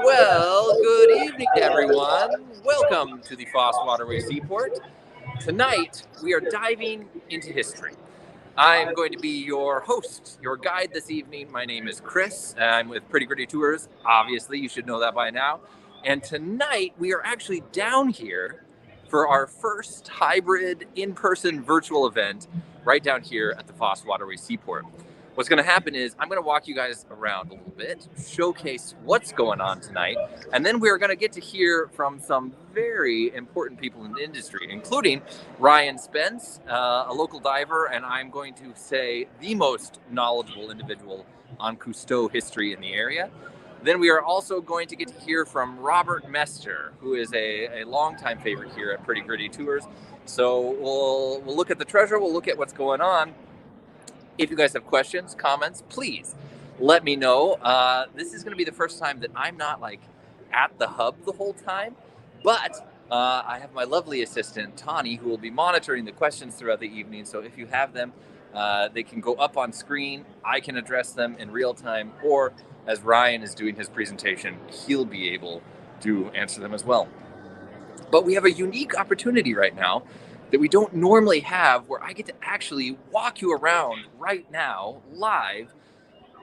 Well, good evening, everyone. Welcome to the Foss Waterway Seaport. Tonight, we are diving into history. I'm going to be your host, your guide this evening. My name is Chris. I'm with Pretty Gritty Tours. Obviously, you should know that by now. And tonight, we are actually down here for our first hybrid in-person virtual event right down here at the Foss Waterway Seaport. What's going to happen is I'm going to walk you guys around a little bit, showcase what's going on tonight, and then we're going to get to hear from some very important people in the industry, including Ryan Spence, a local diver, and I'm going to say the most knowledgeable individual on Cousteau history in the area. Then we are also going to get to hear from Robert Mester, who is a longtime favorite here at Pretty Gritty Tours. So we'll look at the treasure, we'll look at what's going on. If you guys have questions, comments, please let me know. This is going to be the first time that I'm not like at the hub the whole time, but I have my lovely assistant, Tani, who will be monitoring the questions throughout the evening. So if you have them, they can go up on screen. I can address them in real time, or as Ryan is doing his presentation, he'll be able to answer them as well. But we have a unique opportunity right now that we don't normally have, where I get to actually walk you around right now, live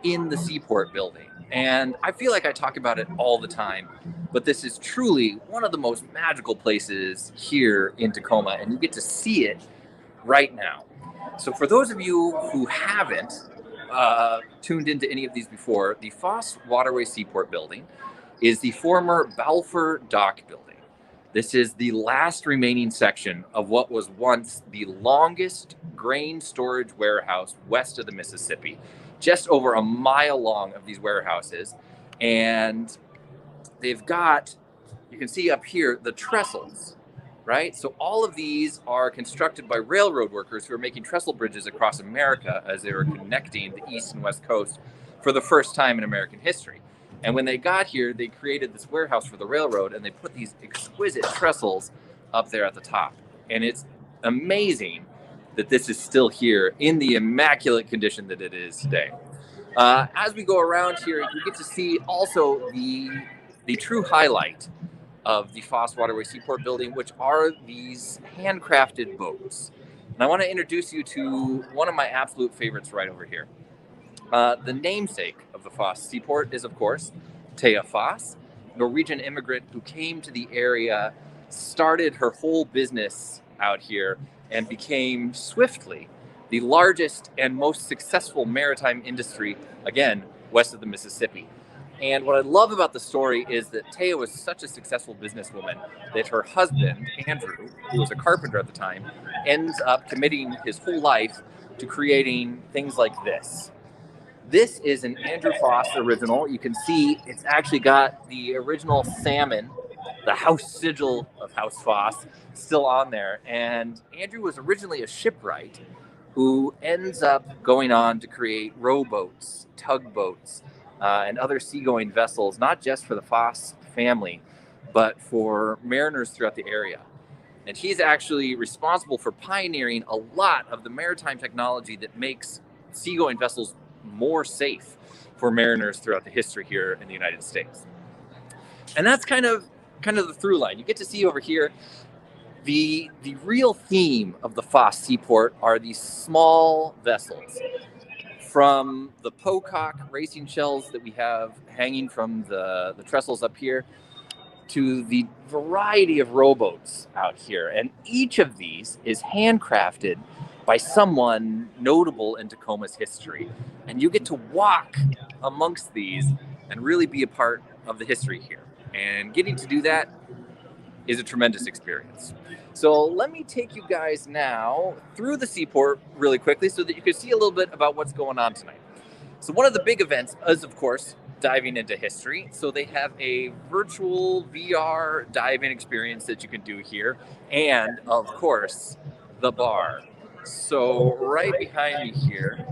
in the Seaport building. And I feel like I talk about it all the time, but this is truly one of the most magical places here in Tacoma, and you get to see it right now. So for those of you who haven't tuned into any of these before, the Foss Waterway Seaport building is the former Balfour Dock building. This is the last remaining section of what was once the longest grain storage warehouse west of the Mississippi. Just over a mile long of these warehouses. And they've got, you can see up here, the trestles, right? So all of these are constructed by railroad workers who are making trestle bridges across America as they were connecting the East and West Coast for the first time in American history. And when they got here, they created this warehouse for the railroad, and they put these exquisite trestles up there at the top. And it's amazing that this is still here in the immaculate condition that it is today. As we go around here, you get to see also the true highlight of the Foss Waterway Seaport building, which are these handcrafted boats. And I want to introduce you to one of my absolute favorites right over here. The namesake of the Foss Seaport is, of course, Thea Foss, Norwegian immigrant who came to the area, started her whole business out here, and became swiftly the largest and most successful maritime industry, again, west of the Mississippi. And what I love about the story is that Thea was such a successful businesswoman that her husband, Andrew, who was a carpenter at the time, ends up committing his whole life to creating things like this. This is an Andrew Foss original. You can see it's actually got the original salmon, the house sigil of House Foss, still on there. And Andrew was originally a shipwright who ends up going on to create rowboats, tugboats, and other seagoing vessels, not just for the Foss family, but for mariners throughout the area. And he's actually responsible for pioneering a lot of the maritime technology that makes seagoing vessels more safe for mariners throughout the history here in the United States. And that's kind of the through line. You get to see over here the real theme of the Foss Seaport are these small vessels, from the Pocock racing shells that we have hanging from the trestles up here to the variety of rowboats out here. And each of these is handcrafted by someone notable in Tacoma's history. And you get to walk amongst these and really be a part of the history here. And getting to do that is a tremendous experience. So let me take you guys now through the Seaport really quickly so that you can see a little bit about what's going on tonight. So one of the big events is, of course, diving into history. So they have a virtual VR diving experience that you can do here. And, of course, the bar. So right behind me here,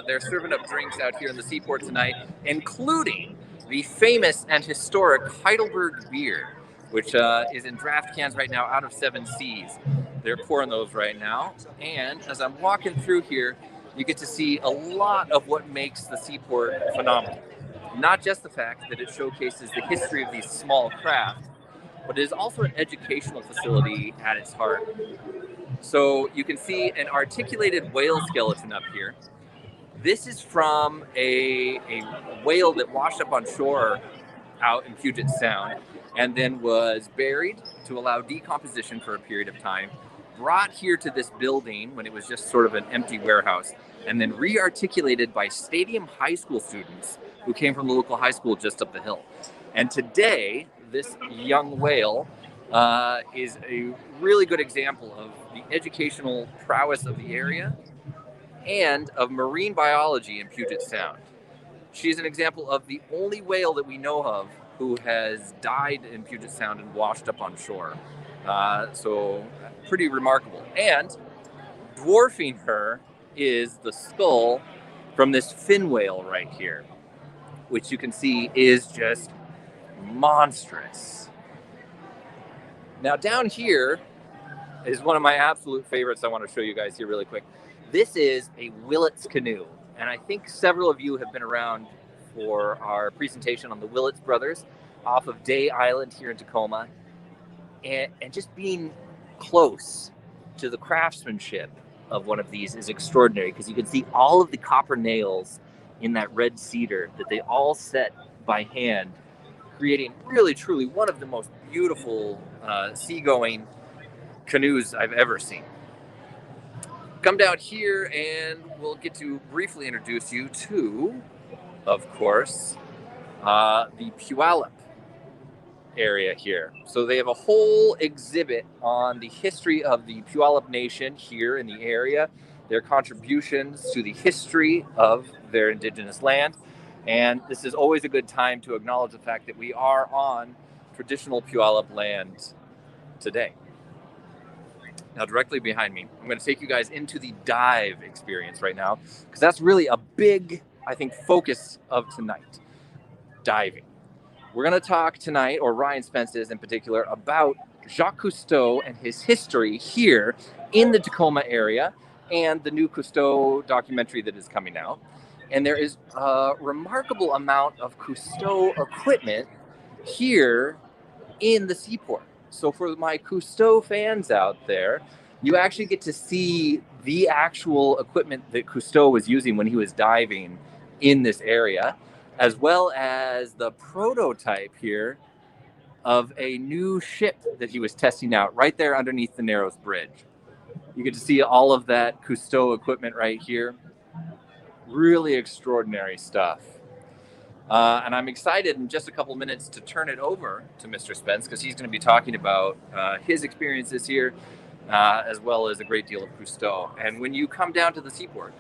they're serving up drinks out here in the Seaport tonight, including the famous and historic Heidelberg beer, which is in draft cans right now out of 7 Seas. They're pouring those right now. And as I'm walking through here, you get to see a lot of what makes the Seaport phenomenal. not just the fact that it showcases the history of these small craft, but it is also an educational facility at its heart. So you can see an articulated whale skeleton up here. This is from a whale that washed up on shore out in Puget Sound and then was buried to allow decomposition for a period of time, brought here to this building when it was just sort of an empty warehouse, and then re-articulated by Stadium High School students who came from the local high school just up the hill. And today, this young whale is a really good example of the educational prowess of the area and of marine biology in Puget Sound. She's an example of the only whale that we know of who has died in Puget Sound and washed up on shore. So pretty remarkable. And dwarfing her is the skull from this fin whale right here, which you can see is just monstrous. Now down here is one of my absolute favorites I want to show you guys here really quick. This is a Willets canoe, and I think several of you have been around for our presentation on the Willets brothers off of Day Island here in Tacoma, and just being close to the craftsmanship of one of these is extraordinary, because you can see all of the copper nails in that red cedar that they all set by hand, creating really truly one of the most beautiful seagoing canoes I've ever seen. Come down here and we'll get to briefly introduce you to, of course, the Puyallup area here. So they have a whole exhibit on the history of the Puyallup Nation here in the area, their contributions to the history of their indigenous land. And this is always a good time to acknowledge the fact that we are on traditional Puyallup land today. Now, directly behind me, I'm going to take you guys into the dive experience right now, because that's really a big, I think, focus of tonight, diving. We're going to talk tonight, or Ryan Spence is in particular, about Jacques Cousteau and his history here in the Tacoma area and the new Cousteau documentary that is coming out. And there is a remarkable amount of Cousteau equipment here in the seaport. So for my Cousteau fans out there, you actually get to see the actual equipment that Cousteau was using when he was diving in this area, as well as the prototype here of a new ship that he was testing out right there underneath the Narrows Bridge. You get to see all of that Cousteau equipment right here. Really extraordinary stuff. And I'm excited in just a couple minutes to turn it over to Mr. Spence, because he's going to be talking about his experiences here, as well as a great deal of Cousteau. And when you come down to the seaport,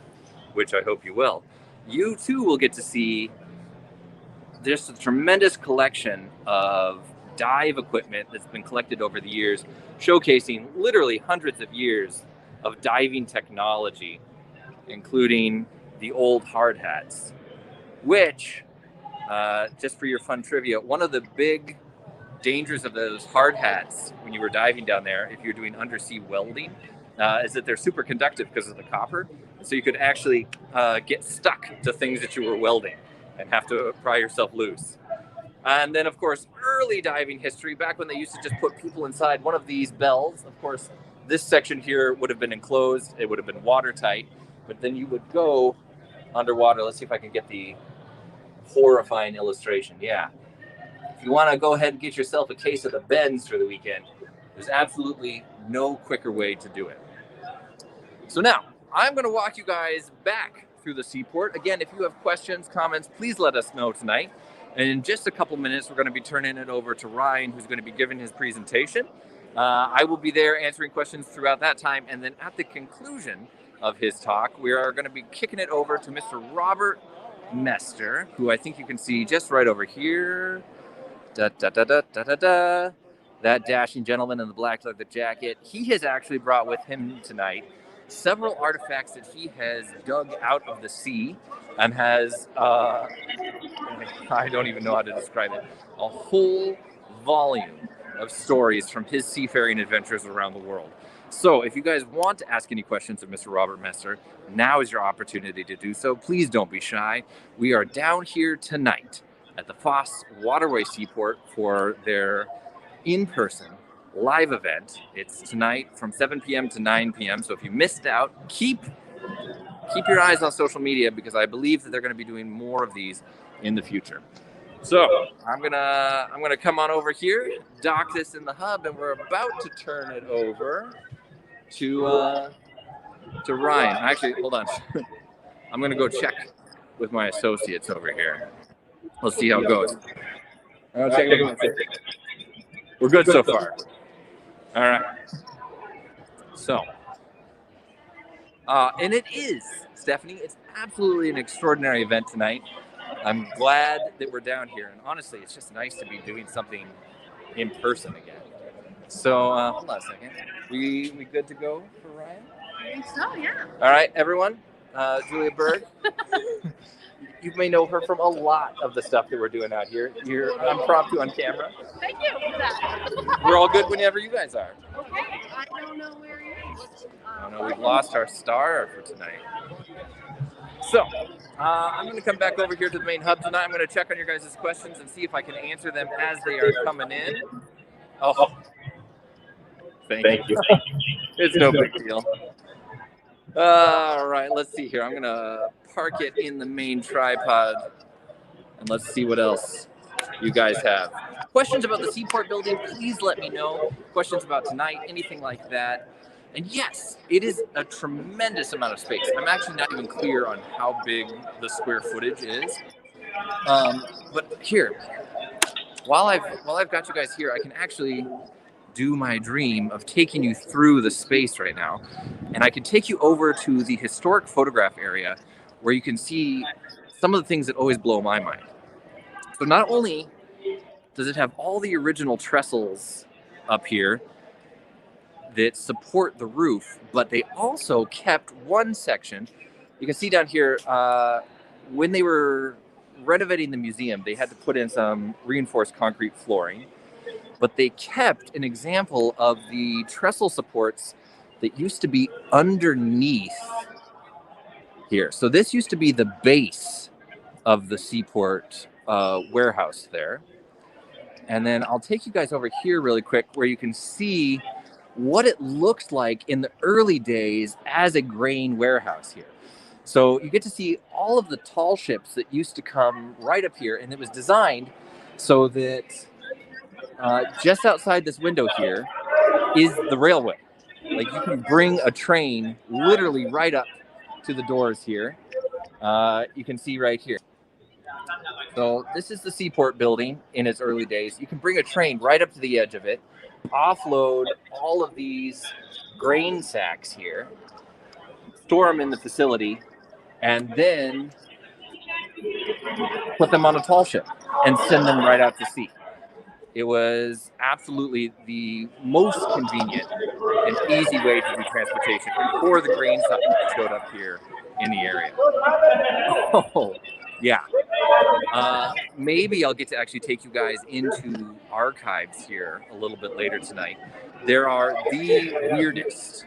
which I hope you will, you too will get to see just a tremendous collection of dive equipment that's been collected over the years, showcasing literally hundreds of years of diving technology, including the old hard hats, which, just for your fun trivia, one of the big dangers of those hard hats when you were diving down there, if you're doing undersea welding, is that they're super conductive because of the copper. So you could actually get stuck to things that you were welding and have to pry yourself loose. And then, of course, early diving history, back when they used to just put people inside one of these bells. Of course, this section here would have been enclosed. It would have been watertight. But then you would go underwater. Let's see if I can get the horrifying illustration. Yeah. If you want to go ahead and get yourself a case of the bends for the weekend, there's absolutely no quicker way to do it. So now, I'm going to walk you guys back through the seaport. Again, if you have questions, comments, please let us know tonight. And in just a couple minutes, we're going to be turning it over to Ryan, who's going to be giving his presentation. I will be there answering questions throughout that time. And then at the conclusion of his talk, we are going to be kicking it over to Mr. Robert Mester, who I think you can see just right over here. That dashing gentleman in the black leather jacket. He has actually brought with him tonight several artifacts that he has dug out of the sea and has, I don't even know how to describe it, a whole volume of stories from his seafaring adventures around the world. So if you guys want to ask any questions of Mr. Robert Messer, now is your opportunity to do so. Please don't be shy. We are down here tonight at the Foss Waterway Seaport for their in-person live event. It's tonight from 7 p.m. to 9 p.m. So if you missed out, keep your eyes on social media, because I believe that they're going to be doing more of these in the future. So I'm gonna come on over here, dock this in the hub, and we're about to turn it over to Ryan. Actually, hold on. I'm gonna go check with my associates over here. Let's see how it goes. I'll check with my associates. We're good so far. All right. So, and it is, Stephanie, it's absolutely an extraordinary event tonight. I'm glad that we're down here, and honestly, it's just nice to be doing something in person again. So, hold on a second. We good to go for Ryan? I think so, yeah. All right, everyone. Julia Berg. You may know her from a lot of the stuff that we're doing out here. You're impromptu on camera. Thank you for that. We're all good whenever you guys are. Okay, I don't know where he is. Oh no, we've lost our star for tonight. So, I'm going to come back over here to the main hub tonight. I'm going to check on your guys' questions and see if I can answer them as they are coming in. Oh, thank you. It's no big deal. All right, let's see here. I'm going to park it in the main tripod, and let's see what else you guys have. Questions about the Seaport building, please let me know. Questions about tonight, anything like that. And yes, it is a tremendous amount of space. I'm actually not even clear on how big the square footage is. But here, while I've got you guys here, I can actually do my dream of taking you through the space right now. And I can take you over to the historic photograph area, where you can see some of the things that always blow my mind. So not only does it have all the original trestles up here that support the roof, but they also kept one section. You can see down here, when they were renovating the museum, they had to put in some reinforced concrete flooring, but they kept an example of the trestle supports that used to be underneath here. So this used to be the base of the Seaport warehouse there. And then I'll take you guys over here really quick, where you can see what it looked like in the early days as a grain warehouse here. So you get to see all of the tall ships that used to come right up here, and it was designed so that just outside this window here is the railway. Like, you can bring a train literally right up to the doors here. You can see right here. So this is the Seaport building in its early days. You can bring a train right up to the edge of it, offload all of these grain sacks here, store them in the facility, and then put them on a tall ship and send them right out to sea. It was absolutely the most convenient and easy way to do transportation for the grain that showed up here in the area. Oh, yeah. Maybe I'll get to actually take you guys into archives here a little bit later tonight. There are the weirdest,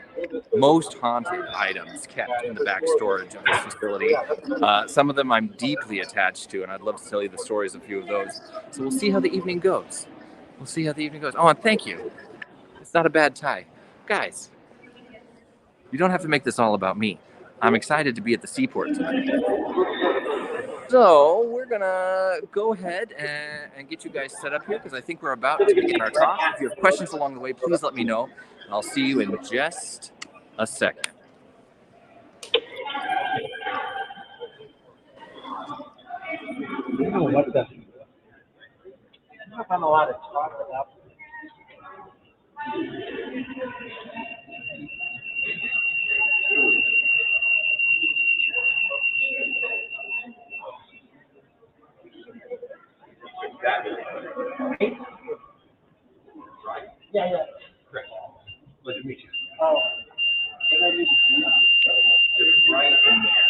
most haunted items kept in the back storage of this facility. Some of them I'm deeply attached to, and I'd love to tell you the stories of a few of those. So we'll see how the evening goes. We'll see how the evening goes. Oh, and thank you. It's not a bad tie. Guys, you don't have to make this all about me. I'm excited to be at the Seaport tonight. So we're gonna go ahead and get you guys set up here, because I think we're about to begin our talk. If you have questions along the way, please let me know. I'll see you in just a second. What the? I've done a lot of talk about. Yeah, yeah. Correct. Pleasure to meet you. Oh. Just right in there.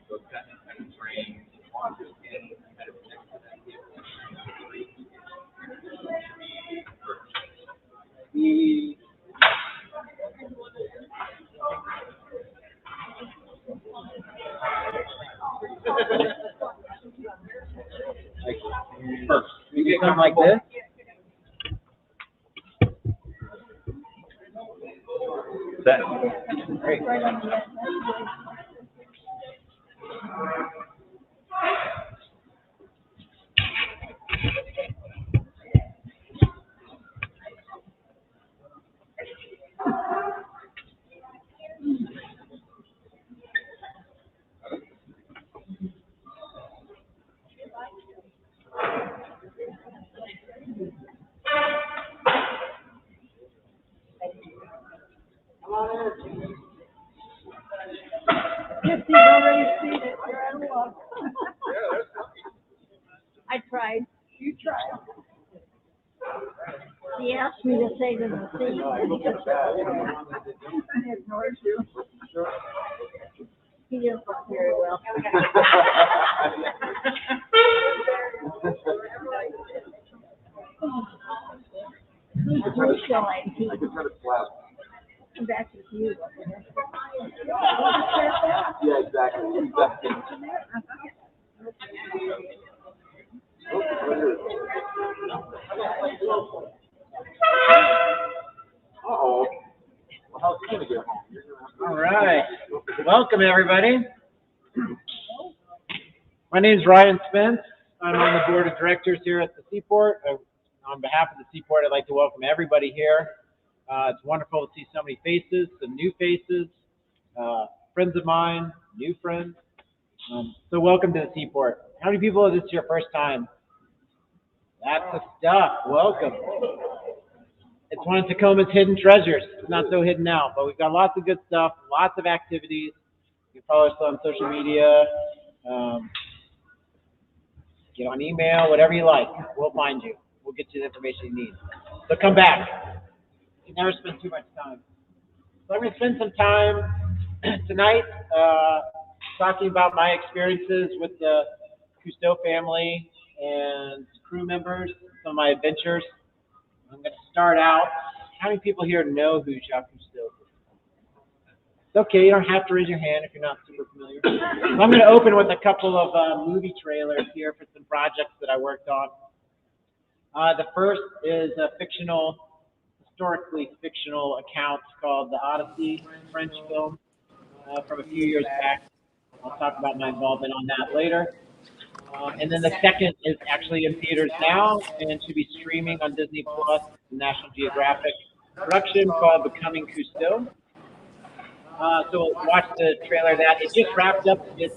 So that train do something like this. That. Great. Yes, he's already seen it. You're out of luck. I tried. You tried. He asked me to say to the sea. I ignored you. He didn't look very well. Who's showing? I'm back with you. Yeah, exactly. Uh-oh. Well, how's he gonna get home? All right. Welcome, everybody. My name is Ryan Spence. I'm on the board of directors here at the Seaport. On behalf of the Seaport, I'd like to welcome everybody here. It's wonderful to see so many faces, some new faces, friends of mine, new friends. So welcome to the Seaport. How many people, this is your first time? That's the stuff. Welcome. It's one of Tacoma's hidden treasures. It's not so hidden now, but we've got lots of good stuff, lots of activities. You can follow us on social media, get on email, whatever you like. We'll find you. We'll get you the information you need. So come back. You never spend too much time. So I'm going to spend some time tonight talking about my experiences with the Cousteau family and crew members, some of my adventures. I'm going to start out. How many people here know who Jacques Cousteau is? It's okay, you don't have to raise your hand if you're not super familiar. So I'm going to open with a couple of movie trailers here for some projects that I worked on. The first is a historically fictional account called The Odyssey, French film from a few years back. I'll talk about my involvement on that later. And then the second is actually in theaters now and should be streaming on Disney Plus, National Geographic production called Becoming Cousteau. So we'll watch the trailer of that. It just wrapped up its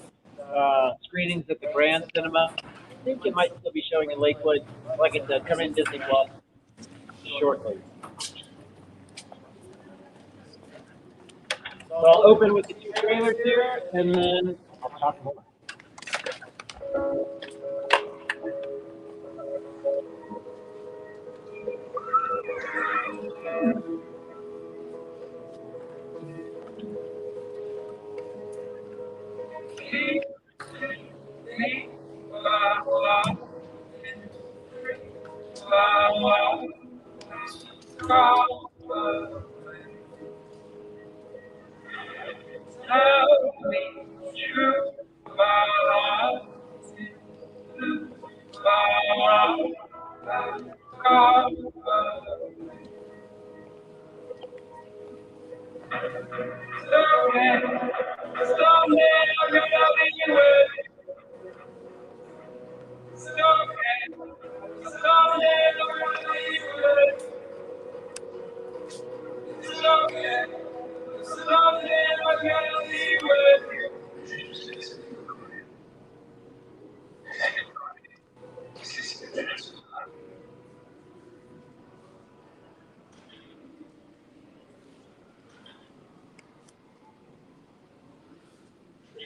screenings at the Grand Cinema. I think it might still be showing in Lakewood. Like I said, coming to Disney Plus shortly. So I'll open with the two trailers here, and then I'll talk more.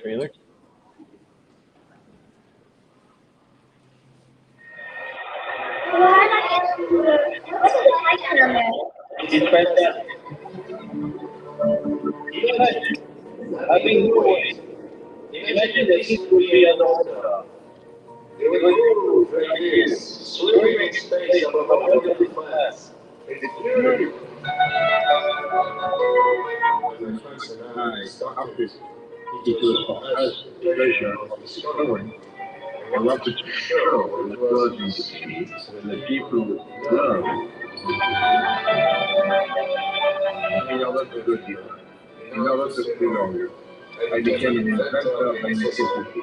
Trailer. It's right there. I think you always imagine that this would be a long There were two tragedies swimming in space above a wonderful class. It's beautiful. My friends and I started it was a pleasure of discovering I wanted to show what was in the sea and the people love. In order to go deeper, in order to stay longer, I became an inventor by necessity.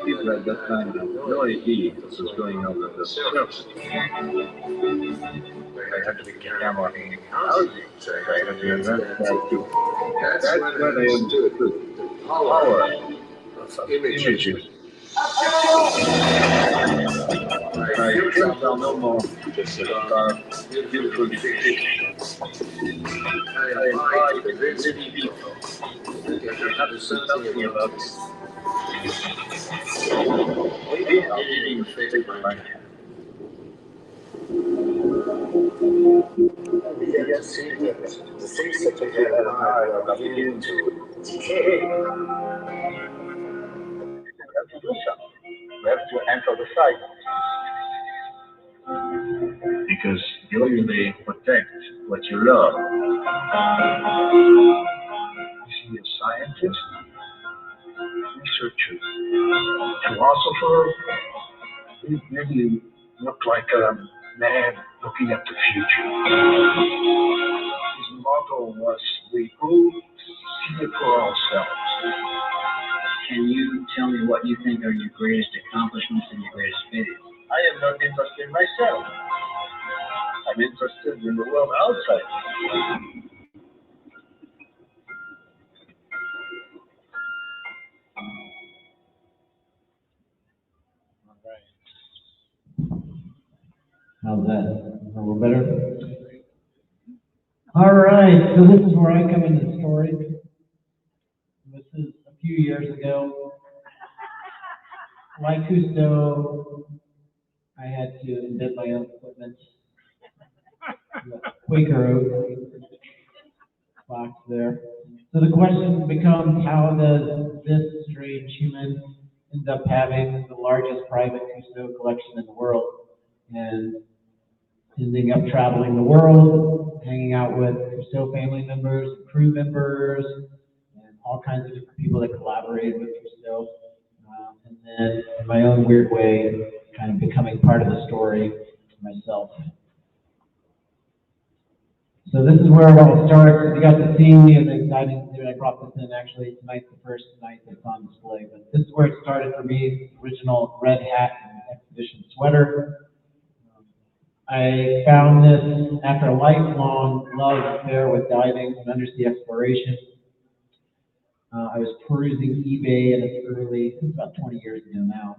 People at that time had no idea what was going on under the surface. I had to become housing, so I had to invent that too. That's when I understood the power of images. My films are no more just about beautiful fish. I invite the very people that have to do something about this. We are living fake life. I began to see that the things that we have in mind are beginning to decay. We have to do something. We have to enter the fight. Because you only protect what you love. Is he a scientist? Researcher? Philosopher? He really looked like a man looking at the future. His motto was, we prove, see it for ourselves. Can you tell me what you think are your greatest accomplishments and your greatest failures? I am not interested in myself. I'm interested in the world outside. How's that? A little better? All right, so this is where I come into the story. This is a few years ago. Like Cousteau, I had to invent my own equipment. Quaker oat box there. So the question becomes, how does this strange human end up having the largest private Cousteau collection in the world and ending up traveling the world, hanging out with Cousteau family members, crew members, and all kinds of different people that collaborated with Cousteau. And then, in my own weird way, kind of becoming part of the story myself. So this is where it all starts. You got to see and the exciting thing. I brought this in actually tonight's the first night that's on display. But this is where it started for me. The original red hat and expedition sweater. I found this after a lifelong love affair with diving and undersea exploration. I was perusing eBay in its early, it's about 20 years ago now,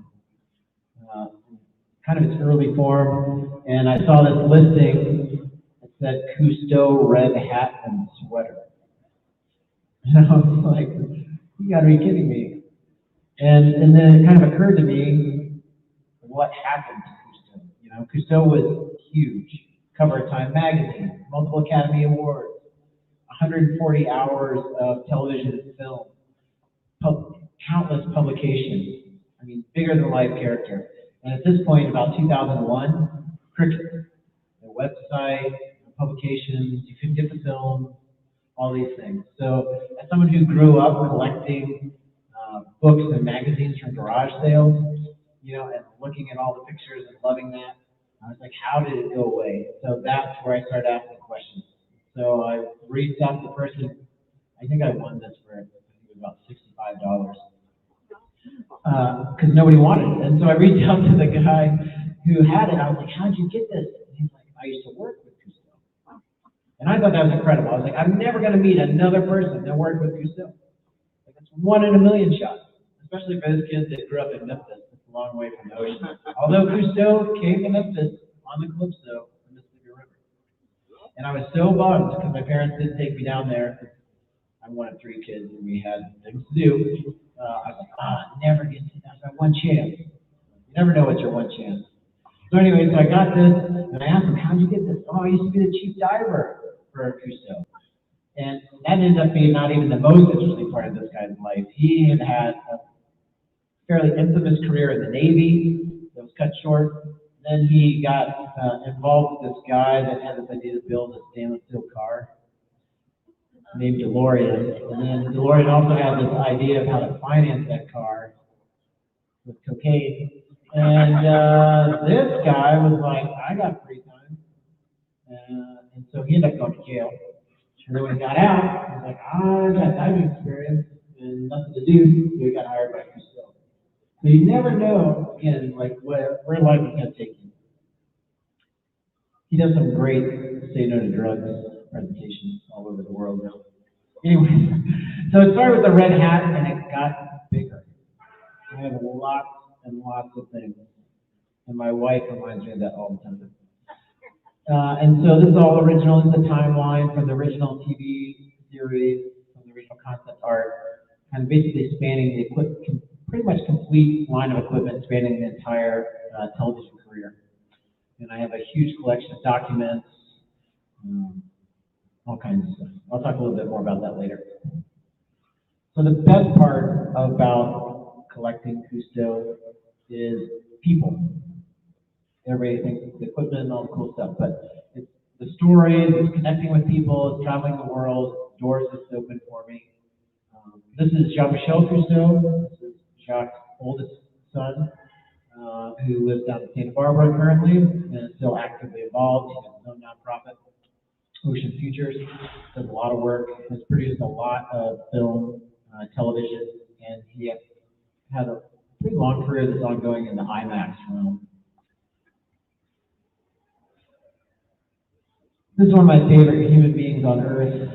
kind of its early form, and I saw this listing that said Cousteau red hat and sweater. And I was like, you gotta be kidding me. And then it kind of occurred to me, what happened to Cousteau? You know, Cousteau was huge. Cover of Time magazine, multiple Academy Awards, 140 hours of television and film, countless publications. I mean, bigger than life character. And at this point, about 2001, cricket. The website, the publications, you couldn't get the film, all these things. So, as someone who grew up collecting books and magazines from garage sales, you know, and looking at all the pictures and loving that, I was like, how did it go away? So that's where I started asking questions. So I reached out to the person. I think I won this for about $65 because nobody wanted it. And so I reached out to the guy who had it. I was like, how'd you get this? And he's like, I used to work with Cousteau. And I thought that was incredible. I was like, I'm never going to meet another person that worked with Cousteau. Like, it's 1 in a million shot, especially for those kids that grew up in Memphis. It's a long way from the ocean. Although Cousteau came to Memphis on the Calypso, the Mississippi River. And I was so bummed because my parents didn't take me down there. I'm one of 3 kids and we had things to do. I was like, never get to that. I one chance. You never know what's your one chance. So anyway, so I got this and I asked him, how'd you get this? Oh, I used to be the chief diver for Cousteau. And that ended up being not even the most interesting part of this guy's life. He had had a fairly infamous career in the Navy that was cut short. Then he got involved with this guy that had this idea to build a stainless steel car named DeLorean. And then DeLorean also had this idea of how to finance that car. with cocaine. And this guy was like, I got free time. And so he ended up going to jail. And then when he got out, he was like, I got diving experience and nothing to do. So he got hired by Cousteau. So you never know, again, like where life is going to take you. He does some great say no to drugs presentations all over the world now. Anyway, so it started with the red hat and it got bigger. I have lots and lots of things. And my wife reminds me of that all the time. And so this is all original. This is a timeline from the original TV series, from the original concept art, and basically spanning the pretty much complete line of equipment spanning the entire television career. And I have a huge collection of documents, all kinds of stuff. I'll talk a little bit more about that later. So the best part about collecting Cousteau is people. Everybody thinks it's the equipment and all the cool stuff, but it's the stories, it's connecting with people, it's traveling the world, doors just open for me. This is Jean-Michel Cousteau. This is Jacques' oldest son, who lives down in Santa Barbara currently and is still actively involved. He has his own nonprofit, Ocean Futures, does a lot of work, has produced a lot of film, television, and he has a pretty long career that's ongoing in the IMAX realm. This is one of my favorite human beings on earth,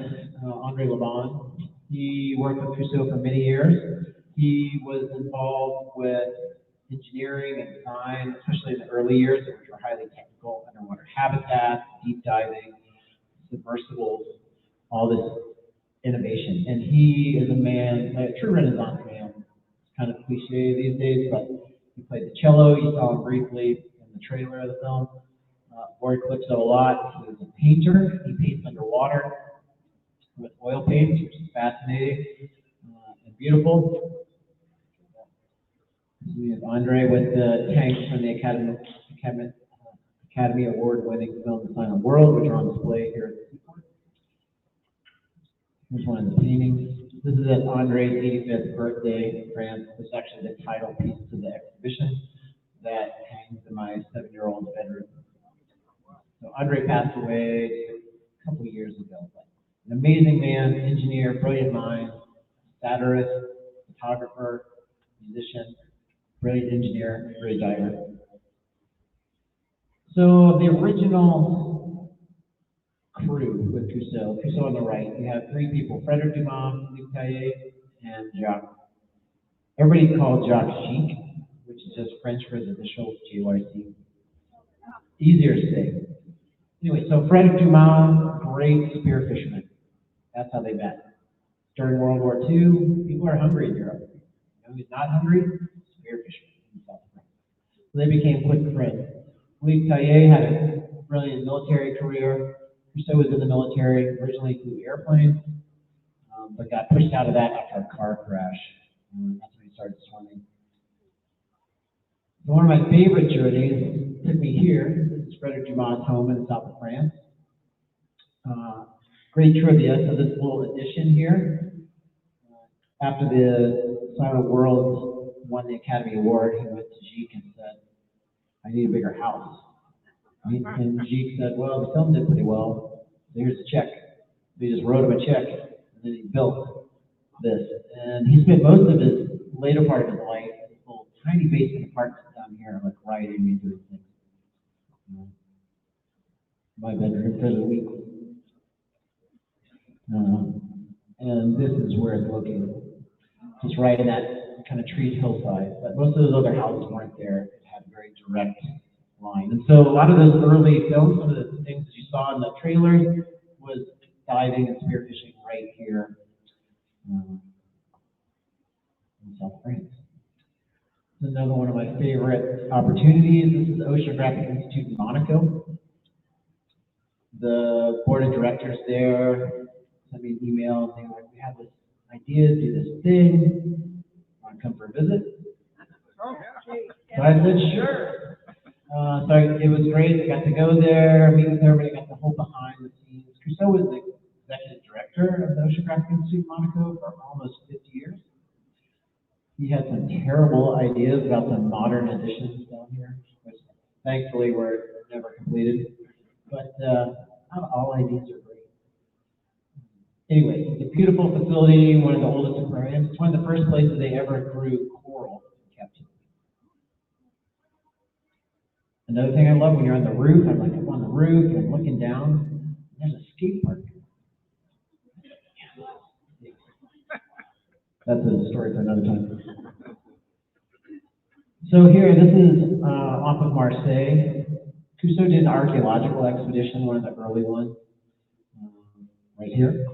Andre Lebon. He worked with Cousteau for many years. He was involved with engineering and design, especially in the early years, which were highly technical, underwater habitats, deep diving, submersibles, all this innovation. And he is a man, a true Renaissance man. It's kind of cliche these days, but he played the cello. You saw him briefly in the trailer of the film. Wore Calypso a lot. He was a painter. He paints underwater with oil paints, which is fascinating and beautiful. We have Andre with the tanks from the Academy Award-winning film The Silent World, which are on display here at the Seaport. Here's one of the paintings. This is at Andre's 85th birthday in France. This is actually the title piece to the exhibition that hangs in my 7-year-old's bedroom. So Andre passed away a couple of years ago. But an amazing man, engineer, brilliant mind, satirist, photographer, musician, brilliant engineer, great diver. So the original crew with Cousteau on the right, you have 3 people, Frédéric Dumas, Luc Taillet, and Jacques. Everybody called Jacques Gic, which is just French for his initials, GYC. Easier to say. Anyway, so Frédéric Dumas, great spear fisherman. That's how they met. During World War II, people are hungry in Europe. You know who's not hungry? Spear fishermen in South France. So they became quick friends. Luc Taillet had a brilliant military career. Cousteau was in the military, originally flew airplanes, but got pushed out of that after a car crash. That's when he started swimming. So one of my favorite journeys took me here. This is Frédéric Dumas' home in the south of France. Great trivia. So this little addition here, after the Silent World won the Academy Award, he went to Gic and said, I need a bigger house. And Gic said, well, the film did pretty well, so here's a check. So he just wrote him a check, and then he built this. And he spent most of his later part of his life in this little tiny basement apartment down here, like writing and doing things. My bedroom for the week. And this is where it's located. Just right in that kind of treed hillside. But most of those other houses weren't there. It had a very direct line. And so a lot of those early films, some of the things that you saw in the trailers, was diving and spearfishing right here in South France. This is another one of my favorite opportunities. This is the Oceanographic Institute in Monaco. The board of directors there sent me an email and they were like, we have this idea to do this thing. Want to come for a visit? So I said, sure. So it was great. I got to go there, meet with everybody, got the whole behind the scenes. Cousteau was the executive director of the Oceanographic Institute in Monaco for almost 50 years. he had some terrible ideas about some modern additions down here, which thankfully were never completed. But not all ideas are great. Anyway, it's a beautiful facility, one of the oldest aquariums. It's one of the first places they ever grew coral in captivity. Another thing I love when you're on the roof, I'm like up on the roof and I'm looking down, there's a skate park. That's a story for another time. So here, this is off of Marseille. Cousteau did an archaeological expedition, one of the early ones, right here.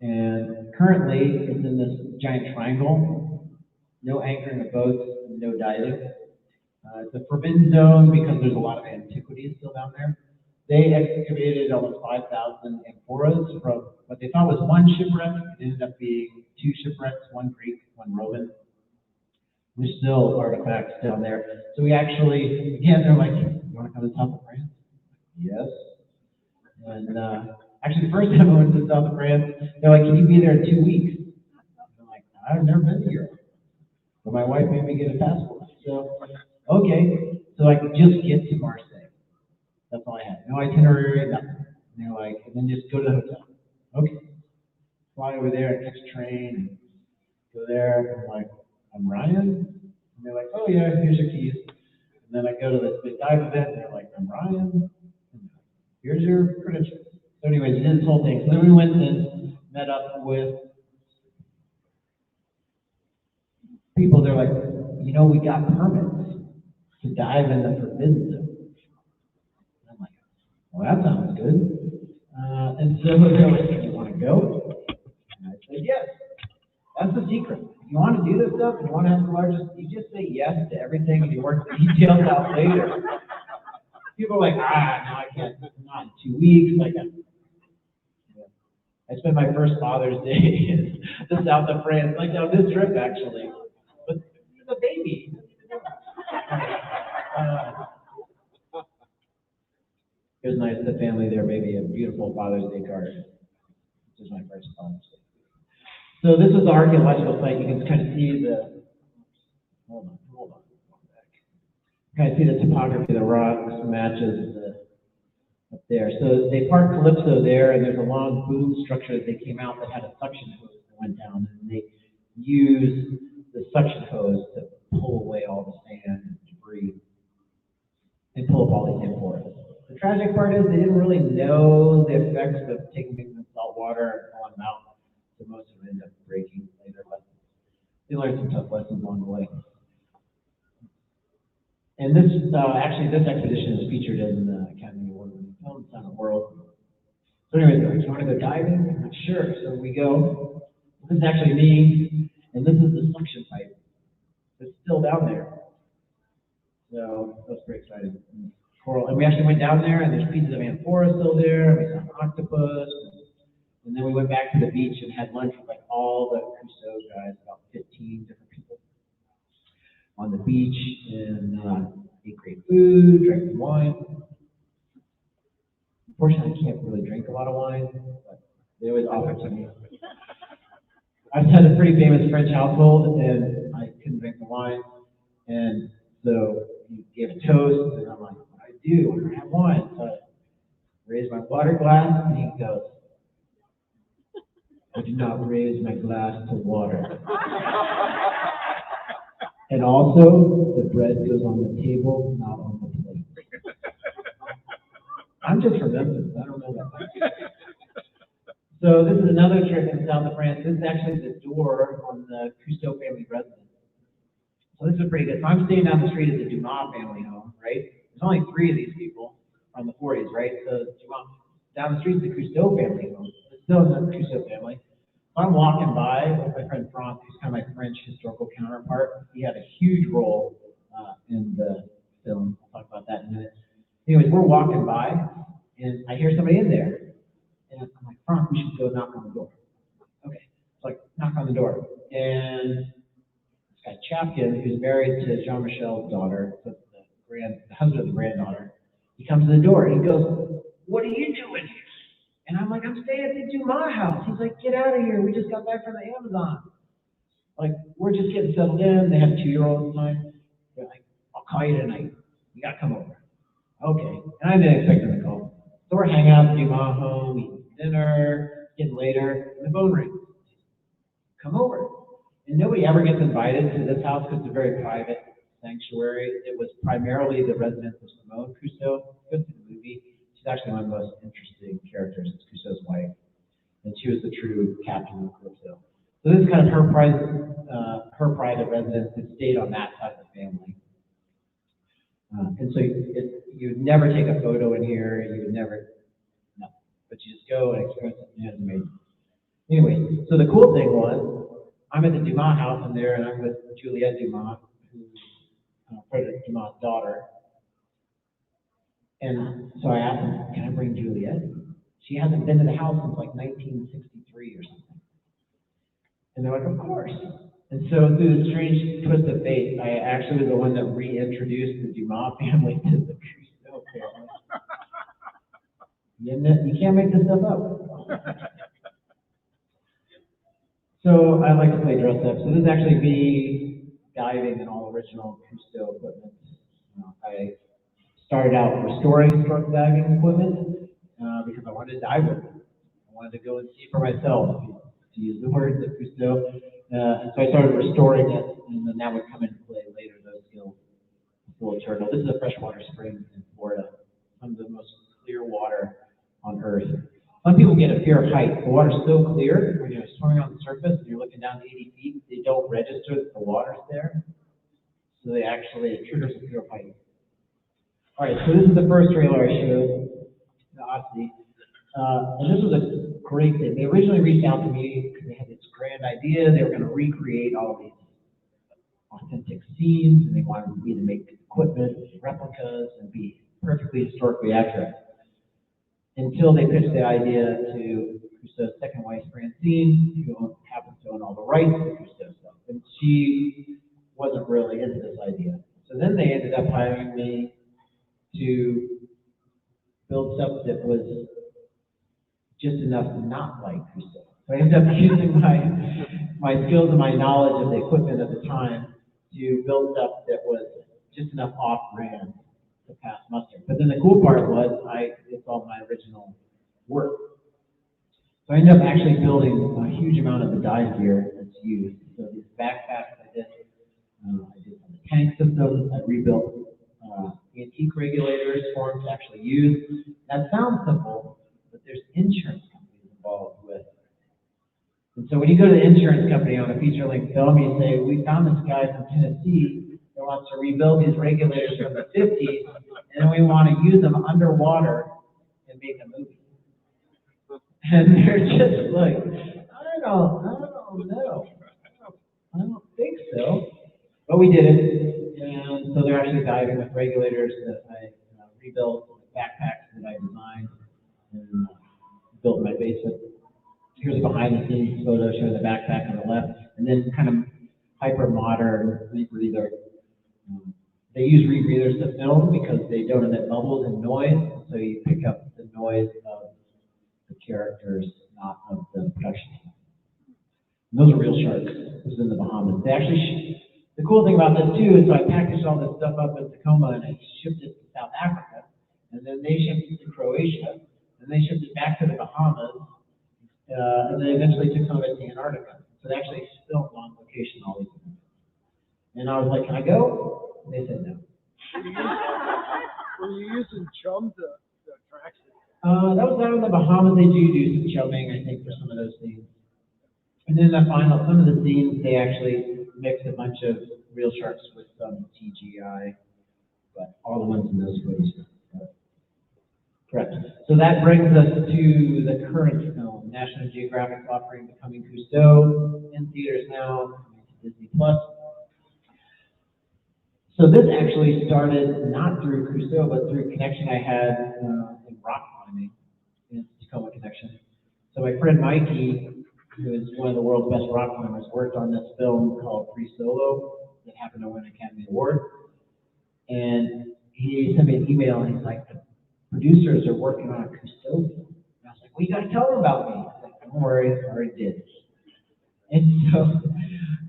And currently, it's in this giant triangle. No anchoring of boats, no diving. It's a forbidden zone because there's a lot of antiquities still down there. They excavated almost 5,000 amphoras from what they thought was one shipwreck. It ended up being two shipwrecks, one Greek, one Roman. There's still artifacts down there. So we actually, again, they're like, you want to come to South of France? Yes. And actually, the first time I went to South of France, they're like, can you be there in 2 weeks? I'm like, I've never been to Europe. But my wife made me get a passport. So, okay. So I could just get to Marseille. That's all I had. No itinerary, nothing. And they're like, and then just go to the hotel. Okay. Fly over there and catch a train and go there. I'm like, I'm Ryan. And they're like, oh yeah, here's your keys. And then I go to this big dive event and they're like, I'm Ryan. Here's your credentials. So anyways, we did this whole thing. So then we went and met up with people. They're like, you know, we got permits to dive in the forbidden zone. I'm like, well, that sounds good. And so they're like, do you want to go? And I said, yes. That's the secret. If you want to do this stuff and you want to have the largest, you just say yes to everything and you work the details out later. People are like, no, I can't. Not in 2 weeks. Like, I spent my first Father's Day in the south of France, like on this trip actually. But he's a baby. It was nice, the family there, maybe a beautiful Father's Day card. This is my first Father's Day. So this is the archaeological site. You can kind of see the, hold on. You kind of see the topography, the rocks matches up there. So they parked Calypso there, and there's a long boom structure that they came out that had a suction hose that went down, and they used the suction hose to pull away all the sand and debris and pull up all these amphoras. The tragic part is they didn't really know the effects of taking things in salt water and pulling them out, so most of them ended up breaking later. But they learned some tough lessons along the way. And this, actually, this expedition is featured in the Academy Award-winning film, Sound of the World. So anyways, do you want to go diving? I'm like, sure. So we go. This is actually me, and this is the suction pipe. It's still down there. So that's pretty exciting. Coral. And we actually went down there, and there's pieces of amphora still there, and we saw an octopus. And then we went back to the beach and had lunch with like all the Cousteau guys, about 15 different people on the beach, and ate great food, drank some wine. Unfortunately, I can't really drink a lot of wine, but they always offer it to me. I've had a pretty famous French household, and I couldn't drink the wine, and so he gave a toast, and I'm like, what do I do? I don't have wine. So I raised my water glass, and he goes, I do not raise my glass to water. And also, the bread goes on the table, not on the plate. I'm just from Memphis. I don't know that. So this is another trip in south of France. This is actually the door on the Cousteau family residence. So this is pretty good. So I'm staying down the street at the Dumas family home, right? There's only 3 of these people from the 40s, right? So down the street is the Cousteau family home. It's still in the Cousteau family. I'm walking by with my friend Franck, who's kind of my French historical counterpart. He had a huge role in the film. I'll talk about that in a minute. Anyways, we're walking by, and I hear somebody in there. And I'm like, Franck, we should go knock on the door. Okay. So I knock on the door. And this guy Chapkin, who's married to Jean-Michel's daughter, so the husband of the granddaughter, he comes to the door, and he goes, what are you doing here? And I'm like, I'm staying at the Dumas house. He's like, get out of here. We just got back from the Amazon. Like, we're just getting settled in. They have a 2-year-old at the time. They're like, I'll call you tonight. You got to come over. Okay. And I didn't expect them to call. So we're hanging out at the Dumas home, eating dinner, getting later, and the phone rings. Come over. And nobody ever gets invited to this house because it's a very private sanctuary. It was primarily the residence of Simone Cousteau. Go to the movie. She's actually one of the most interesting characters. It's Cousteau's wife. And she was the true captain of Cousteau. So this is kind of her private residence. It stayed on that side of the family. And so you would never take a photo in here. You would never, no. But you just go and experience it. And it's amazing. Anyway, so the cool thing was, I'm at the Dumas house in there, and I'm with Juliette Dumas, who's Frederick Dumas' daughter. And so I asked him, can I bring Juliette? She hasn't been to the house since like 1963 or something. And they're like, of course. And so through the strange twist of fate, I actually was the one that reintroduced the Dumas family to the Cousteau family. You can't make this stuff up. So I like to play dress up. So this is actually me diving in all original Cousteau equipment. I started out restoring historic diving equipment because I wanted to dive with it. I wanted to go and see for myself, to use the words of Cousteau. And so I started restoring it, and then that would come into play later, those skills. Full turtle. This is a freshwater spring in Florida. Some of the most clear water on Earth. Some people get a fear of height. The water's so clear when you're swimming on the surface and you're looking down to 80 feet, they don't register that the water's there. So it triggers a fear of height. All right, so this is the first trailer I showed, the Odyssey. And this was a great thing. They originally reached out to me because they had this grand idea. They were going to recreate all of these authentic scenes, and they wanted me to make equipment, replicas, and be perfectly historically accurate. Until they pitched the idea to Cousteau's second wife, Francine, who happens to own all the rights to Cousteau stuff. And she wasn't really into this idea. So then they ended up hiring me to build stuff that was just enough not like Cousteau. So I ended up using my skills and my knowledge of the equipment at the time to build stuff that was just enough off-brand to pass muster. But then the cool part was it's all my original work. So I ended up actually building a huge amount of the dive gear that's used. So these backpacks I did some tank systems. I rebuilt antique regulators for them to actually use. That sounds simple, but there's insurance companies involved with it. And so when you go to the insurance company on a feature-length film, you say, we found this guy from Tennessee that wants to rebuild these regulators from the 50s, and we want to use them underwater and make a movie. And they're just like, I don't know. I don't think so. But we did it. And so they're actually diving with regulators that I rebuilt, backpacks that I designed and built in my basement. Here's a behind-the-scenes photo showing the backpack on the left, and then kind of hyper-modern rebreather. They use rebreathers to film because they don't emit bubbles and noise, so you pick up the noise of the characters, not of the production. And those are real sharks. This is in the Bahamas. They actually, the cool thing about this too is so I packaged all this stuff up in Tacoma and I shipped it to South Africa, and then they shipped it to Croatia, and they shipped it back to the Bahamas, and then eventually took some of it to Antarctica. So they actually filmed on location all these things. And I was like, can I go? And they said no. Were you using chum to attract it? That was out in the Bahamas. They do some chumming, I think, for some of those scenes. And then some of the scenes, they actually mixed a bunch of real sharks with some CGI, but all the ones in those footage. Correct. So that brings us to the current film, National Geographic offering Becoming Cousteau, in theaters now, coming to Disney Plus. So this actually started not through Cousteau, but through a connection I had in rock climbing, in Tacoma Connection. So my friend Mikey, who is one of the world's best rock climbers, worked on this film called Free Solo that happened to win an Academy Award. And he sent me an email and he's like, the producers are working on a Cousteau film. And I was like, well, you got to tell them about me. I was like, don't worry, I already did. And so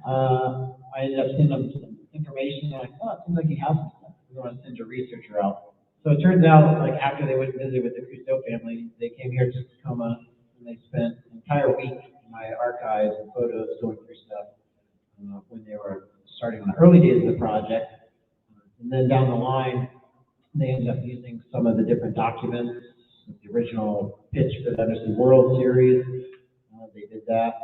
I ended up sending them some information. They're like, oh, it seems like you have some stuff. We want to send a researcher out. So it turns out, like after they went and visited with the Cousteau family, they came here to Tacoma and they spent an entire week in my archives and photos going through stuff when they were starting on the early days of the project. And then down the line, they ended up using some of the different documents, the original pitch for the Undersea World series. They did that,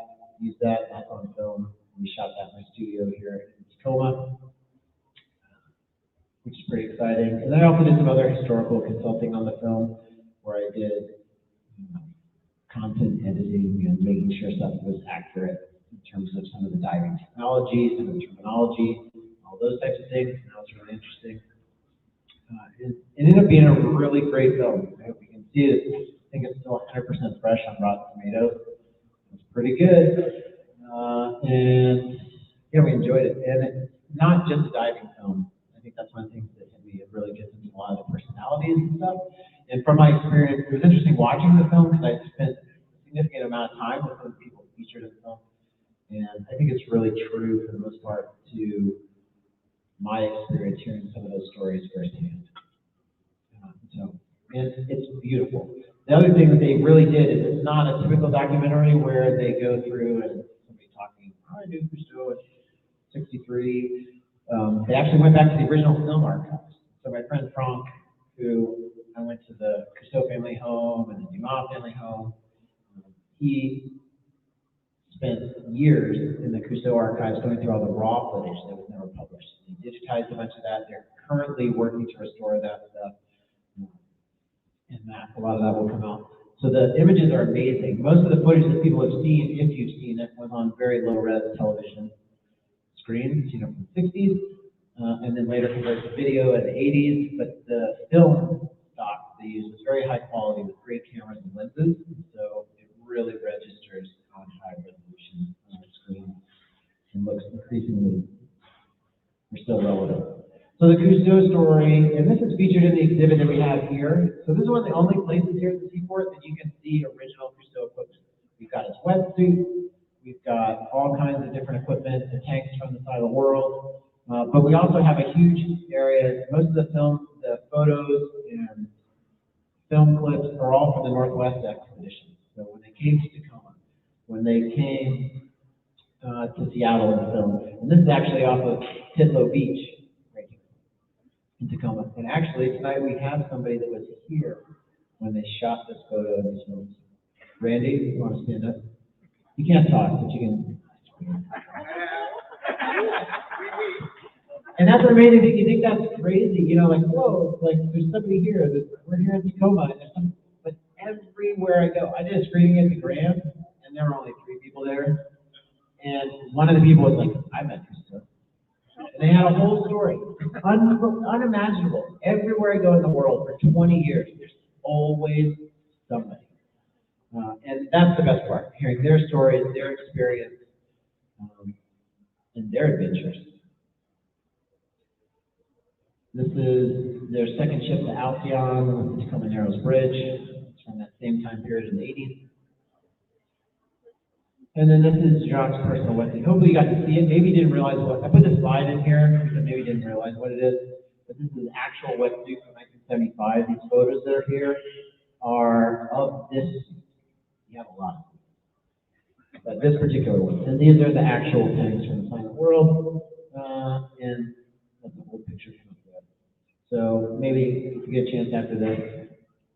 used that, that's on film. We shot that in my studio here in Tacoma, which is pretty exciting. And I also did some other historical consulting on the film, where I did content editing and making sure stuff was accurate in terms of some of the diving technology, some of the terminology, all those types of things. And that was really interesting. It ended up being a really great film. I hope you can see it. I think it's still 100% fresh on Rotten Tomatoes. It's pretty good. And yeah, we enjoyed it. And it's not just a diving film. I think that's one of the things that hit me. It really gets into a lot of the personalities and stuff. And from my experience, it was interesting watching the film because I spent a significant amount of time with those people featured in the film. And I think it's really true for the most part to my experience hearing some of those stories firsthand. And it's beautiful. The other thing that they really did is it's not a typical documentary where they go through and somebody talking, I knew Cousteau at 63. They actually went back to the original film archives. So my friend Franck, who I went to the Cousteau family home and the Dumas family home, he spent years in the Cousteau archives going through all the raw footage that was never published. They digitized a bunch of that. They're currently working to restore that stuff. And that, a lot of that will come out. So the images are amazing. Most of the footage that people have seen, if you've seen it, was on very low-res television screens, from the 60s, and then later converted to video in the 80s. But the film stock they used was very high quality with great cameras and lenses, so it really registers on high resolution on the screen and looks increasingly, we're still relevant. So the Cousteau story, and this is featured in the exhibit that we have here. So this is one of the only places here at the seaport that you can see original Cousteau equipment. We've got his wetsuit, we've got all kinds of different equipment, the tanks from the side of the world, but we also have a huge area. Most of the film, the photos and film clips are all from the Northwest expedition. So when they came to Tacoma, when they came to Seattle and film, and this is actually off of Titlow Beach, in Tacoma. And actually, tonight we have somebody that was here when they shot this photo and these films. Randy, you want to stand up? You can't talk, but you can. And that's the amazing thing. You think that's crazy, like, whoa, like there's somebody here. We're here in Tacoma, and there's some. But everywhere I go, I did a screening at the Grand, and there were only 3 people there. And one of the people was like, I met Cousteau. And they had a whole story, unimaginable. Everywhere I go in the world for 20 years, there's always somebody. And that's the best part, hearing their stories, their experience, and their adventures. This is their second ship to Alcyon, the Tacoma Narrows Bridge. It's from that same time period in the 80s. And then this is Jacques' personal wetsuit. Hopefully you got to see it. Maybe you didn't realize what, I put this slide in here because maybe you didn't realize what it is. But this is an actual wetsuit from 1975. These photos that are here are of this. You have a lot. But this particular one. And these are the actual tanks from the Planet World. And that's the whole picture from there. So maybe if you get a chance after this,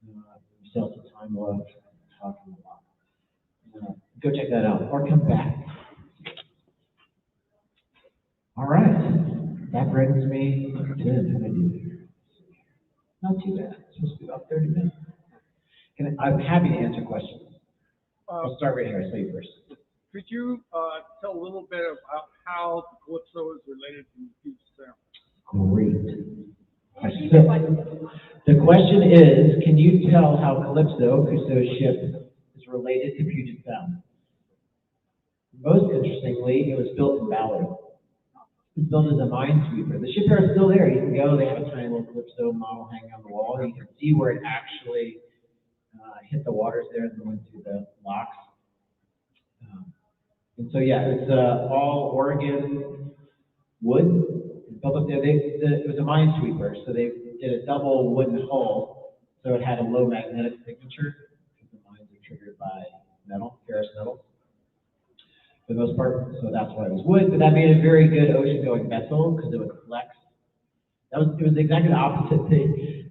we still have some time left talking about. Go check that out, or come back. All right, that brings me to what I do here. Not too bad. It's supposed to be about 30 minutes. I'm happy to answer questions. I'll start right here. I'll say you first. Could you tell a little bit about how the Calypso is related to Puget Sound? Great. The question is, can you tell how Calypso, Cousteau's ship, is related to Puget Sound? Most interestingly, it was built in Ballard. It was built as a minesweeper. The shipyard is still there. You can go. They have a tiny little Calypso model hanging on the wall. You can see where it actually hit the waters there and went through the locks. And so, yeah, it's all Oregon wood. Built up there. It was a minesweeper, so they did a double wooden hull, so it had a low magnetic signature, because the mines are triggered by metal, ferrous metals, for the most part. So that's why it was wood, but that made a very good ocean-going vessel, because it would flex. It was exactly the opposite.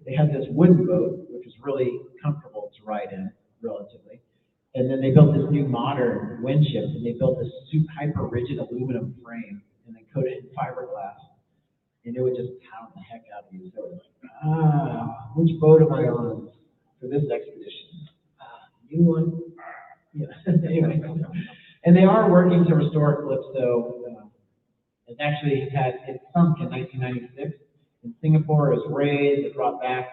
They had this wooden boat, which was really comfortable to ride in, relatively. And then they built this new modern windshield, and they built this hyper rigid aluminum frame, and they coated it in fiberglass, and it would just pound the heck out of you. So it was like, which boat am I on for this expedition? New one? Yeah. Anyway, and they are working to restore Calypso. It sunk in 1996. In Singapore, it was raised, it brought back.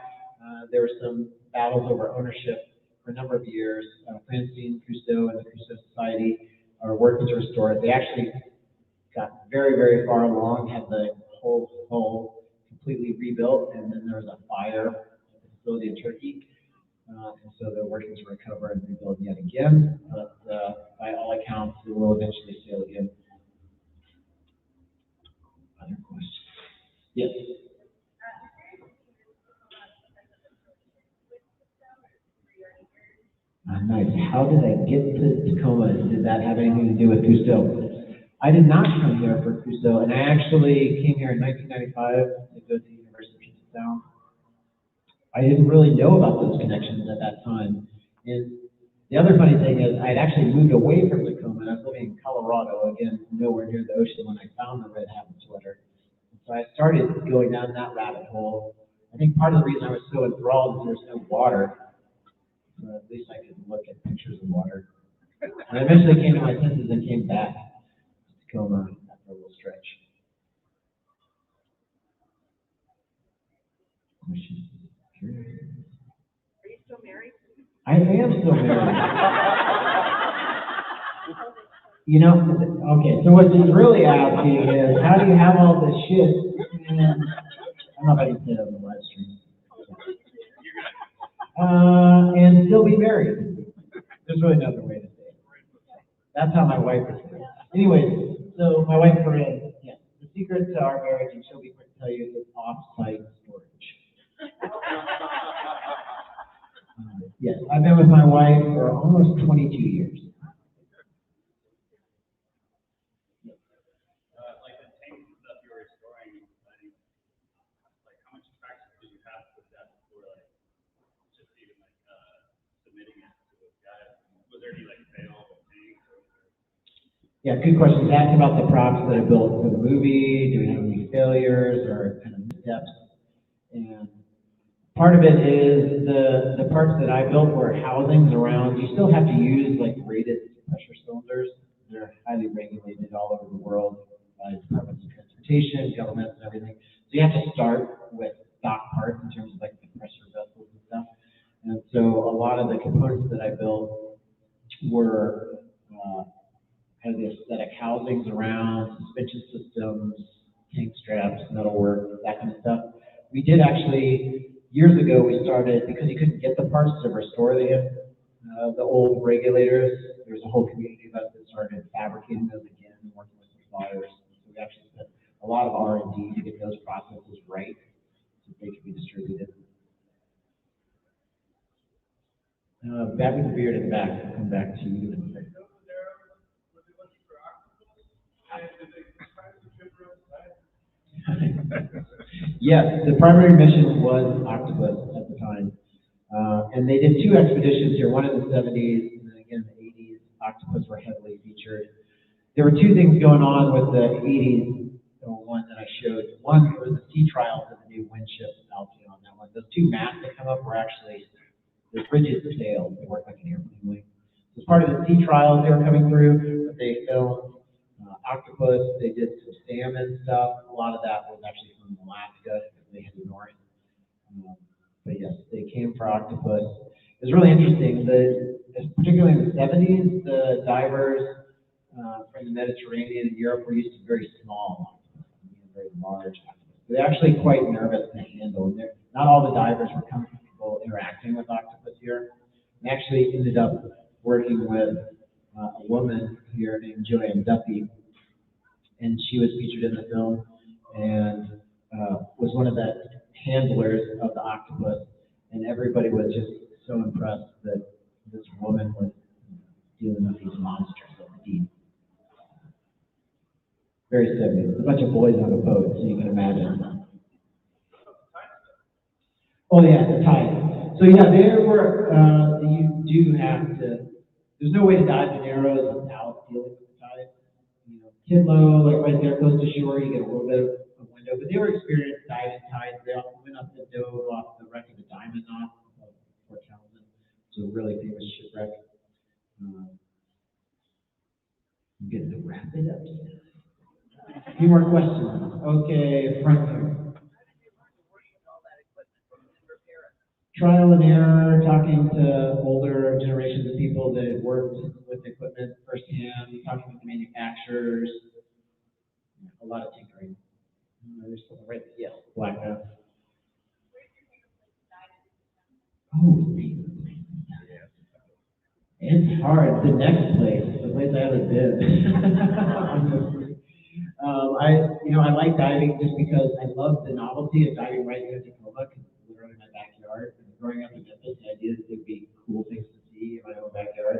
There were some battles over ownership for a number of years. Francine Cousteau and the Cousteau Society are working to restore it. They actually got very, very far along, had the whole hull completely rebuilt, and then there was a fire at the facility in Turkey. And so they're working to recover and rebuild yet again. But by all accounts, it will eventually sail again. Other questions? Yes. Nice. How did I get to Tacoma? Did that have anything to do with Cousteau? I did not come here for Cousteau, and I actually came here in 1995 to go to the University of Puget Sound. I didn't really know about those connections at that time. And the other funny thing is, I had actually moved away from Tacoma, and I was living in Colorado, again, nowhere near the ocean, when I found the red hat and sweater. And so I started going down that rabbit hole. I think part of the reason I was so enthralled is there was no water. So at least I could look at pictures of water. And I eventually came to my senses and came back to Tacoma after a little stretch. Questions? Are you still married? I am still married. You know, okay, so what she's really asking is, how do you have all this shit? And I don't know if I can say that on the live stream. And still be married. There's really no other way to say it. That's how my wife is. Anyways, so my wife Corinne, yes, the secret to our marriage, and she'll be quick to tell you, is off-site storage. Yes, I've been with my wife for almost 22 years. Like the tanks and stuff you were storing, like how much practice did you have with that before, like just even like submitting it to those guys? Was there any like fail tanks? Yeah, good question. Asked about the props that I built for the movie. Do we have any failures or kind of missteps? And part of it is the parts that I built were housings around. You still have to use like rated pressure cylinders. They're highly regulated all over the world by departments of transportation, governments, and everything. So you have to start with stock parts in terms of like compressor vessels and stuff. And so a lot of the components that I built were kind of the aesthetic housings around, suspension systems, tank straps, metalwork, that kind of stuff. We did actually, years ago, we started, because you couldn't get the parts to restore the old regulators, there was a whole community of us that started fabricating those again and working with suppliers. So we actually spent a lot of R&D to get those processes right so they could be distributed. Back with the beard in the back, I'll come back to you. Yes, the primary mission was octopus at the time. And they did 2 expeditions here, one in the 70s and then again in the 80s. Octopus were heavily featured. There were 2 things going on with the 80s, one that I showed. One was the sea trials of the new Winship Alpine on that one. Those 2 masts that come up were actually the rigid sails. They work like an airplane wing. As part of the sea trials they were coming through, but they filmed octopus, they did some salmon stuff. A lot of that was actually from Alaska because they headed north. But yes, they came for octopus. It was really interesting. Particularly in the 70s, the divers from the Mediterranean and Europe were used to very small, very large octopus. They're actually quite nervous to handle. Not all the divers were comfortable interacting with octopus here. And actually ended up working with a woman here named Joanne Duffy, and she was featured in the film and was one of the handlers of the octopus, and everybody was just so impressed that this woman was dealing with these monsters at the deep. Very 70s. A bunch of boys on a boat, so you can imagine. Oh yeah, the tide. So yeah, there were, you do have to, there's no way to dive in arrows without dealing with the tide. You know, Kidlow, like right there, close to shore, you get a little bit of window, but they were experienced diving tides. They all went up and dove off the wreck of the Diamond Knot of Fort Townsend. It's a really famous shipwreck. I'm getting to wrap it up. A few more questions. Okay, front here. Trial and error, talking to older generations of people that had worked with equipment firsthand, talking with the manufacturers, a lot of tinkering. There's something right there. Yes, black out. Oh, it's hard. The next place, the place I haven't been. I like diving just because I love the novelty of diving right into Tacoma, because it's literally my backyard. And growing up in Memphis, the idea that there'd be cool things to see in my own backyard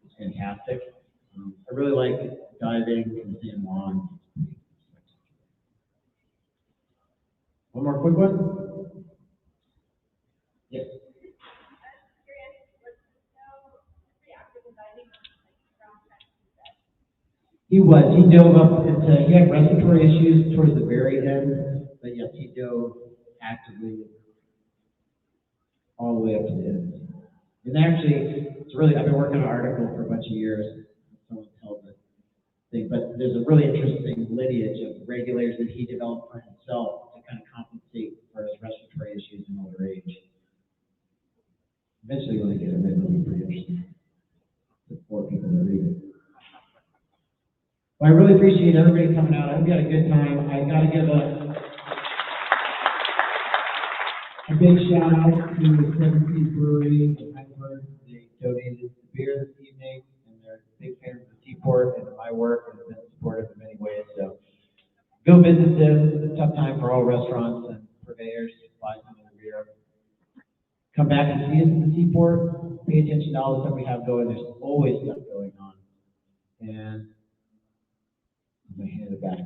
is fantastic. I really like diving in San Juan. One more quick one? Yes. He was. He dove up into, he had respiratory issues towards the very end, but yes, he dove actively all the way up to the end. And actually, it's really, I've been working on an article for a bunch of years. Someone tells it thing, but there's a really interesting lineage of regulators that he developed for himself to kind of compensate for his respiratory issues in older age. Eventually, when I get it written, it'll be pretty interesting. The poor people that read it. Well, I really appreciate everybody coming out. I hope you had a good time. I got to give a big shout out to the 17th Brewery in Heidelberg. They donated the beer this evening, and they're big fans of the Seaport and of my work, and have been supportive in many ways. So go visit them. It's a tough time for all restaurants and purveyors to buy some of the beer. Come back and see us at the Seaport. Pay attention to all the stuff we have going. There's always stuff going on. And I'm going to hand it back.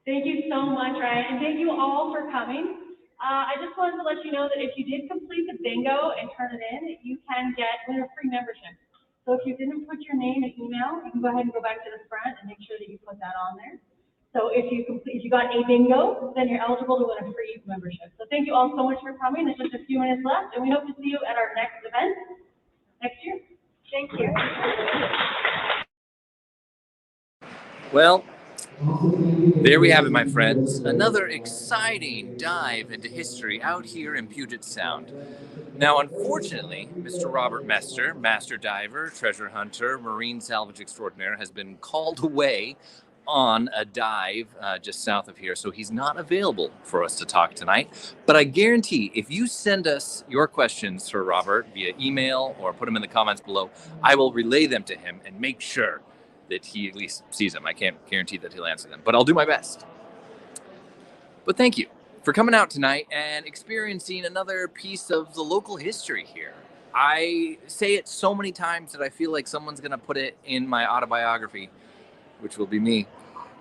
Thank you so much, Ryan, and thank you all for coming. I just wanted to let you know that if you did complete the bingo and turn it in, you can win a free membership. So if you didn't put your name and email, you can go ahead and go back to the front and make sure that you put that on there. So if you got a bingo, then you're eligible to win a free membership. So thank you all so much for coming. There's just a few minutes left, and we hope to see you at our next event next year. Thank you. Well, there we have it, my friends. Another exciting dive into history out here in Puget Sound. Now, unfortunately, Mr. Robert Mester, master diver, treasure hunter, marine salvage extraordinaire, has been called away on a dive just south of here, so he's not available for us to talk tonight. But I guarantee if you send us your questions for Robert via email or put them in the comments below, I will relay them to him and make sure that he at least sees them. I can't guarantee that he'll answer them, but I'll do my best. But thank you for coming out tonight and experiencing another piece of the local history here. I say it so many times that I feel like someone's going to put it in my autobiography, which will be me,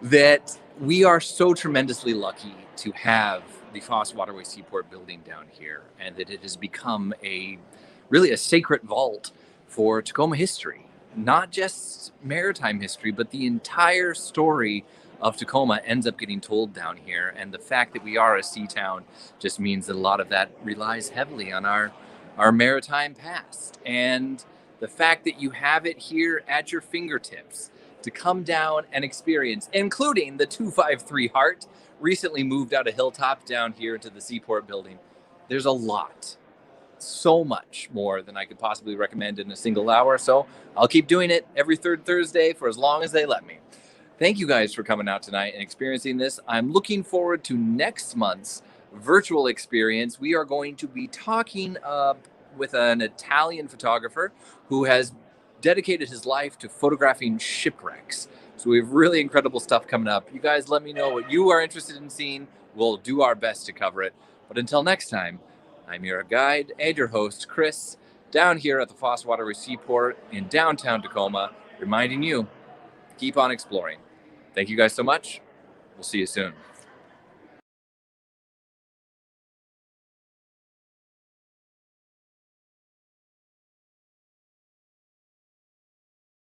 that we are so tremendously lucky to have the Foss Waterway Seaport building down here, and that it has become really a sacred vault for Tacoma history. Not just maritime history, but the entire story of Tacoma ends up getting told down here. And the fact that we are a sea town just means that a lot of that relies heavily on our maritime past. And the fact that you have it here at your fingertips to come down and experience, including the 253 Hart, recently moved out of Hilltop down here into the Seaport building. There's a lot. So much more than I could possibly recommend in a single hour. So I'll keep doing it every third Thursday for as long as they let me. Thank you guys for coming out tonight and experiencing this. I'm looking forward to next month's virtual experience. We are going to be talking with an Italian photographer who has dedicated his life to photographing shipwrecks. So we have really incredible stuff coming up. You guys let me know what you are interested in seeing. We'll do our best to cover it. But until next time, I'm your guide and your host, Chris, down here at the Foss Waterway Seaport in downtown Tacoma, reminding you, keep on exploring. Thank you guys so much. We'll see you soon.